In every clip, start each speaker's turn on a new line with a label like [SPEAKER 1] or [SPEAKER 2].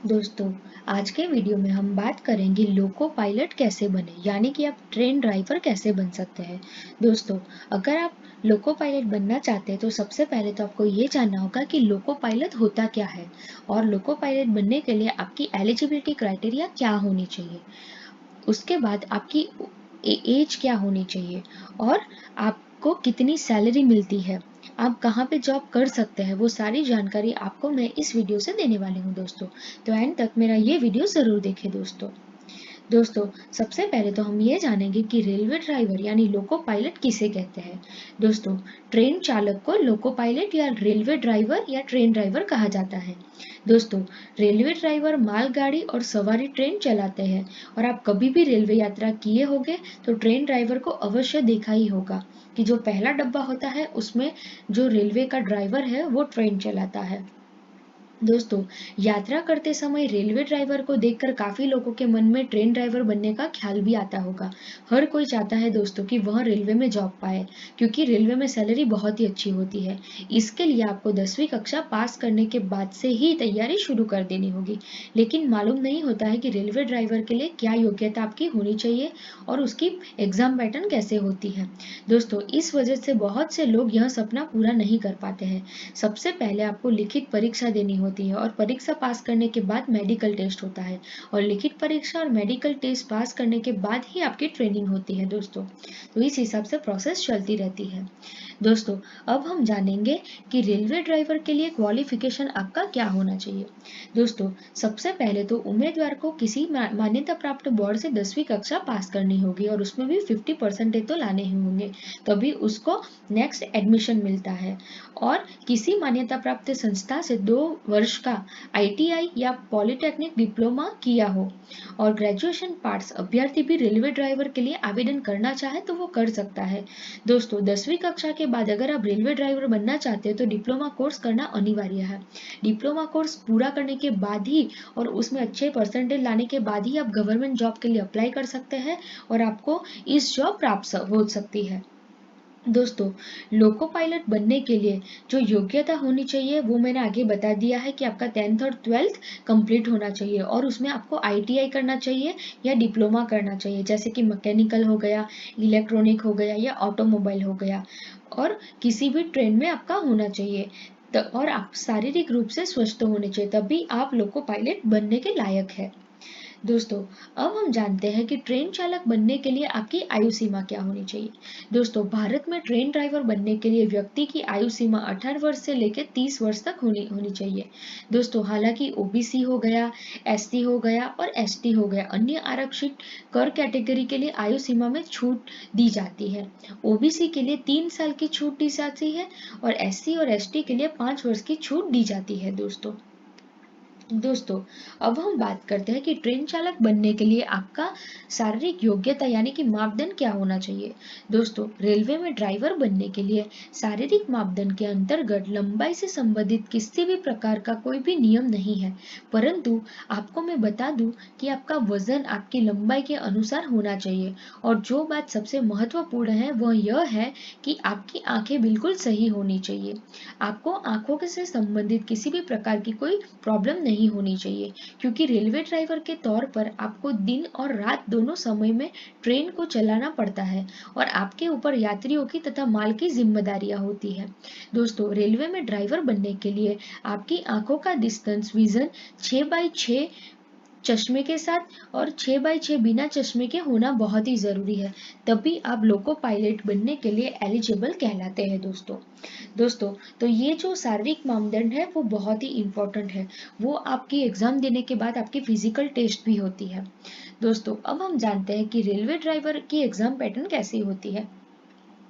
[SPEAKER 1] दोस्तों, आज के वीडियो में हम बात करेंगे लोको पायलट कैसे बने, यानी कि आप ट्रेन ड्राइवर कैसे बन सकते हैं। दोस्तों, अगर आप लोको पायलट बनना चाहते हैं तो सबसे पहले तो आपको ये जानना होगा कि लोको पायलट होता क्या है और लोको पायलट बनने के लिए आपकी एलिजिबिलिटी क्राइटेरिया क्या होनी चाहिए। उसके बाद आपकी एज क्या होनी चाहिए और आपको कितनी सैलरी मिलती है, आप कहाँ पे जॉब कर सकते हैं, वो सारी जानकारी आपको मैं इस वीडियो से देने वाली हूँ दोस्तों। तो एंड तक मेरा ये वीडियो ज़रूर देखें दोस्तों। दोस्तों, सबसे पहले तो हम ये जानेंगे कि रेलवे ड्राइवर यानी लोको पायलट किसे कहते हैं। दोस्तों, ट्रेन चालक को लोको पायलट या रेलवे ड्राइवर या ट्रेन ड्राइवर कहा जाता है। दोस्तों, रेलवे ड्राइवर मालगाड़ी और सवारी ट्रेन चलाते हैं और आप कभी भी रेलवे यात्रा किए होंगे तो ट्रेन ड्राइवर को अवश्य देखा ही होगा कि जो पहला डब्बा होता है उसमें जो रेलवे का ड्राइवर है वो ट्रेन चलाता है। दोस्तों, यात्रा करते समय रेलवे ड्राइवर को देखकर काफी लोगों के मन में ट्रेन ड्राइवर बनने का ख्याल भी आता होगा। हर कोई चाहता है दोस्तों कि वह रेलवे में जॉब पाए, क्योंकि रेलवे में सैलरी बहुत ही अच्छी होती है। इसके लिए आपको 10वीं कक्षा पास करने के बाद से ही तैयारी शुरू कर देनी होगी। लेकिन मालूम नहीं होता है कि रेलवे ड्राइवर के लिए क्या योग्यता आपकी होनी चाहिए और उसकी एग्जाम पैटर्न कैसे होती है। दोस्तों, इस वजह से बहुत से लोग यह सपना पूरा नहीं कर पाते हैं। सबसे पहले आपको लिखित परीक्षा देनी होती है और परीक्षा पास करने के बाद मेडिकल टेस्ट होता है और लिखित परीक्षा और मेडिकल टेस्ट पास करने के बाद ही आपकी ट्रेनिंग होती है दोस्तों। तो इस हिसाब से प्रोसेस चलती रहती है। दोस्तों, अब हम जानेंगे कि रेलवे ड्राइवर के लिए क्वालिफिकेशन आपका क्या होना चाहिए। दोस्तों, सबसे पहले तो उम्मीदवार को किसी मान्यता प्राप्त बोर्ड से 10वीं कक्षा पास करनी होगी और उसमें भी 50% तो लाने ही होंगे, तभी उसको नेक्स्ट एडमिशन मिलता है। और किसी मान्यता प्राप्त संस्था से 2 वर्ष का ITI या पॉलिटेक्निक डिप्लोमा किया हो और ग्रेजुएशन पास अभ्यर्थी भी रेलवे ड्राइवर के लिए आवेदन करना चाहे तो वो कर सकता है। दोस्तों, 10वीं कक्षा के बाद अगर आप रेलवे ड्राइवर बनना चाहते हो तो डिप्लोमा कोर्स करना अनिवार्य है। डिप्लोमा कोर्स पूरा करने के बाद ही और उसमें अच्छे परसेंटेज लाने के बाद ही आप गवर्नमेंट जॉब के लिए अप्लाई कर सकते हैं और आपको इस जॉब प्राप्त हो सकती है। दोस्तों, लोको पायलट बनने के लिए जो योग्यता होनी चाहिए वो मैंने आगे बता दिया है कि आपका 10th और 12th कंप्लीट होना चाहिए और उसमें आपको ITI करना चाहिए या डिप्लोमा करना चाहिए, जैसे कि मैकेनिकल हो गया, इलेक्ट्रॉनिक हो गया या ऑटोमोबाइल हो गया। और किसी भी ट्रेन में आपका होना चाहिए और आप शारीरिक रूप से स्वस्थ होने चाहिए, तभी आप लोको पायलट बनने के लायक है। दोस्तों, अब हम जानते हैं कि ट्रेन चालक बनने के लिए आपकी आयु सीमा क्या होनी चाहिए। दोस्तों, भारत में ट्रेन ड्राइवर बनने के लिए व्यक्ति की आयु सीमा 18 वर्ष से लेकर 30 वर्ष तक होनी होनी चाहिए। दोस्तों, हालांकि OBC हो गया, SC हो गया और ST हो गया, अन्य आरक्षित कर कैटेगरी के लिए आयु सीमा में छूट दी जाती है। OBC के लिए 3 साल की छूट दी जाती है और SC और ST के लिए 5 वर्ष की छूट दी जाती है दोस्तों। दोस्तों, अब हम बात करते हैं कि ट्रेन चालक बनने के लिए आपका शारीरिक योग्यता यानी कि मापदंड क्या होना चाहिए। दोस्तों, रेलवे में ड्राइवर बनने के लिए शारीरिक मापदंड के अंतर्गत लंबाई से संबंधित किसी भी प्रकार का कोई भी नियम नहीं है, परंतु आपको मैं बता दूं कि आपका वजन आपकी लंबाई के अनुसार होना चाहिए और जो बात सबसे महत्वपूर्ण है वह यह है कि आपकी आंखें बिल्कुल सही होनी चाहिए। आपको आंखों से संबंधित किसी भी प्रकार की कोई प्रॉब्लम नहीं होनी चाहिए, क्योंकि रेलवे ड्राइवर के तौर पर आपको दिन और रात दोनों समय में ट्रेन को चलाना पड़ता है और आपके ऊपर यात्रियों की तथा माल की जिम्मेदारियां होती है। दोस्तों, रेलवे में ड्राइवर बनने के लिए आपकी आंखों का डिस्टेंस विजन 6x6 चश्मे के साथ और 6x6 बिना चश्मे के होना बहुत ही जरूरी है, तभी आप लोको पायलट बनने के लिए एलिजिबल कहलाते हैं दोस्तों। दोस्तों, तो ये जो शारीरिक मापदंड है वो बहुत ही इम्पोर्टेंट है, वो आपकी एग्जाम देने के बाद आपकी फिजिकल टेस्ट भी होती है। दोस्तों, अब हम जानते हैं कि रेलवे ड्राइवर की एग्जाम पैटर्न कैसी होती है।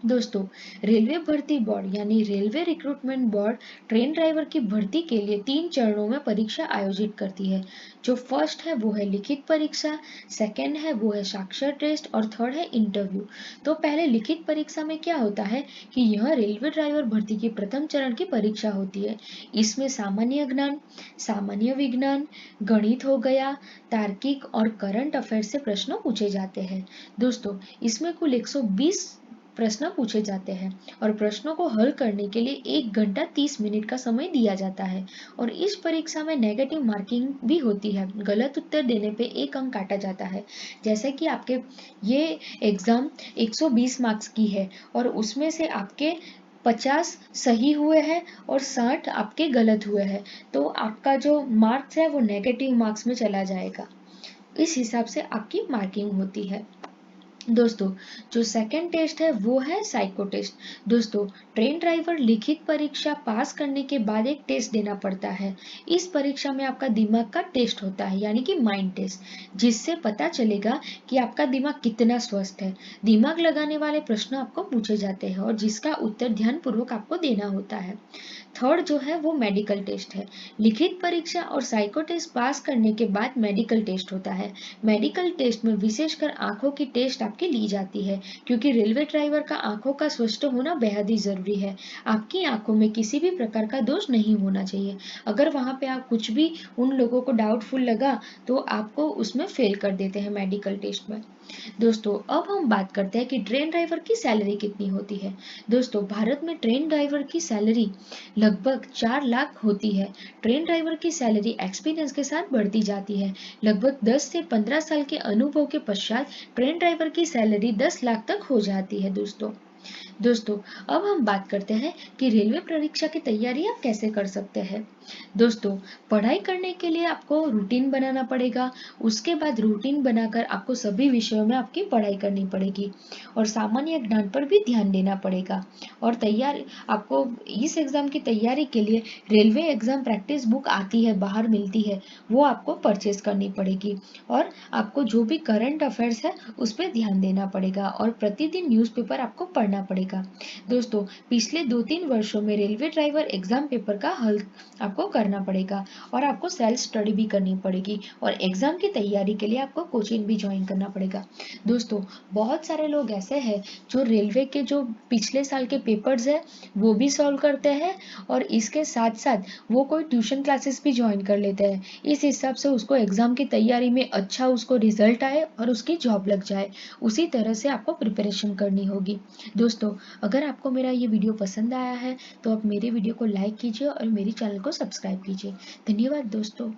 [SPEAKER 1] दोस्तों, रेलवे भर्ती बोर्ड यानी railway recruitment board train driver की भर्ती के लिए 3 चरणों में परीक्षा आयोजित करती है। जो फर्स्ट है वो है लिखित परीक्षा, सेकंड है वो है साक्षर टेस्ट और थर्ड है इंटरव्यू। तो पहले लिखित परीक्षा में क्या होता है कि यह रेलवे ड्राइवर भर्ती की प्रथम चरण की परीक्षा होती है। इसमें सामान्य ज्ञान, सामान्य विज्ञान, गणित हो गया, तार्किक और करंट अफेयर से प्रश्न पूछे जाते हैं। दोस्तों, इसमें कुल 120 प्रश्न पूछे जाते हैं और प्रश्नों को हल करने के लिए 1 घंटा 30 मिनट का समय दिया जाता है। और इस परीक्षा में नेगेटिव मार्किंग भी होती है, गलत उत्तर देने पे 1 अंक काटा जाता है। जैसे कि आपके ये एग्जाम 120 मार्क्स की है और उसमें से आपके 50 सही हुए हैं और 60 आपके गलत हुए हैं, तो आपका जो मार्क्स है वो नेगेटिव मार्क्स में चला जाएगा। इस हिसाब से आपकी मार्किंग होती है। दोस्तों, जो सेकंड टेस्ट है वो है साइको टेस्ट। दोस्तों, ट्रेन ड्राइवर लिखित परीक्षा पास करने के बाद एक टेस्ट देना पड़ता है। इस परीक्षा में आपका दिमाग का टेस्ट होता है, यानी कि माइंड टेस्ट, जिससे पता चलेगा कि आपका दिमाग कितना स्वस्थ है। दिमाग लगाने वाले प्रश्न आपको पूछे जाते हैं और जिसका उत्तर ध्यानपूर्वक आपको देना होता है। थर्ड जो है वो मेडिकल टेस्ट है। लिखित परीक्षा और साइको टेस्ट पास करने के बाद मेडिकल टेस्ट होता है। मेडिकल टेस्ट में विशेषकर आंखों की टेस्ट आपकी ली जाती है, क्योंकि रेलवे ड्राइवर का आंखों का स्वस्थ होना बेहद ही जरूरी है। आपकी आंखों में किसी भी प्रकार का दोष नहीं होना चाहिए। अगर वहां पे आप कुछ भी उन लोगों को डाउटफुल लगा तो आपको उसमें फेल कर देते हैं मेडिकल टेस्ट में। दोस्तों, अब हम बात करते हैं कि ट्रेन ड्राइवर की सैलरी कितनी होती है। दोस्तों, भारत में ट्रेन ड्राइवर की सैलरी लगभग 4 लाख होती है। ट्रेन ड्राइवर की सैलरी एक्सपीरियंस के साथ बढ़ती जाती है। लगभग 10 से 15 साल के अनुभव के पश्चात ट्रेन ड्राइवर की सैलरी 10 लाख तक हो जाती है। दोस्तों, अब हम बात करते हैं कि रेलवे परीक्षा की तैयारी आप कैसे कर सकते हैं। दोस्तों, पढ़ाई करने के लिए आपको रूटीन बनाना पड़ेगा। उसके बाद रूटीन बनाकर आपको सभी विषयों में आपकी पढ़ाई करनी पड़ेगी और सामान्य ज्ञान पर भी ध्यान देना पड़ेगा। और आपको इस एग्जाम की तैयारी के लिए रेलवे एग्जाम प्रैक्टिस बुक आती है, बाहर मिलती है, वो आपको परचेज करनी पड़ेगी। और आपको जो भी करंट अफेयर्स है उस पर ध्यान देना पड़ेगा और प्रतिदिन न्यूज़पेपर आपको पढ़ना पड़ेगा। दोस्तों, पिछले 2-3 वर्षों में रेलवे ड्राइवर एग्जाम पेपर का हल आपको करना पड़ेगा और आपको सेल्फ स्टडी भी करनी पड़ेगी और एग्जाम की तैयारी के लिए आपको कोचिंग भी ज्वाइन करना पड़ेगा। दोस्तों, बहुत सारे लोग ऐसे हैं जो रेलवे के जो पिछले साल के पेपर्स है वो भी सॉल्व करते हैं और इसके साथ साथ वो कोई ट्यूशन क्लासेस भी ज्वाइन कर लेते हैं। इस हिसाब से उसको एग्जाम की तैयारी में अच्छा उसको रिजल्ट आए और उसकी जॉब लग जाए। उसी तरह से आपको प्रिपरेशन करनी होगी। दोस्तों, अगर आपको मेरा ये वीडियो पसंद आया है तो आप मेरे वीडियो को लाइक कीजिए और मेरी चैनल को सब्सक्राइब कीजिए। धन्यवाद दोस्तों।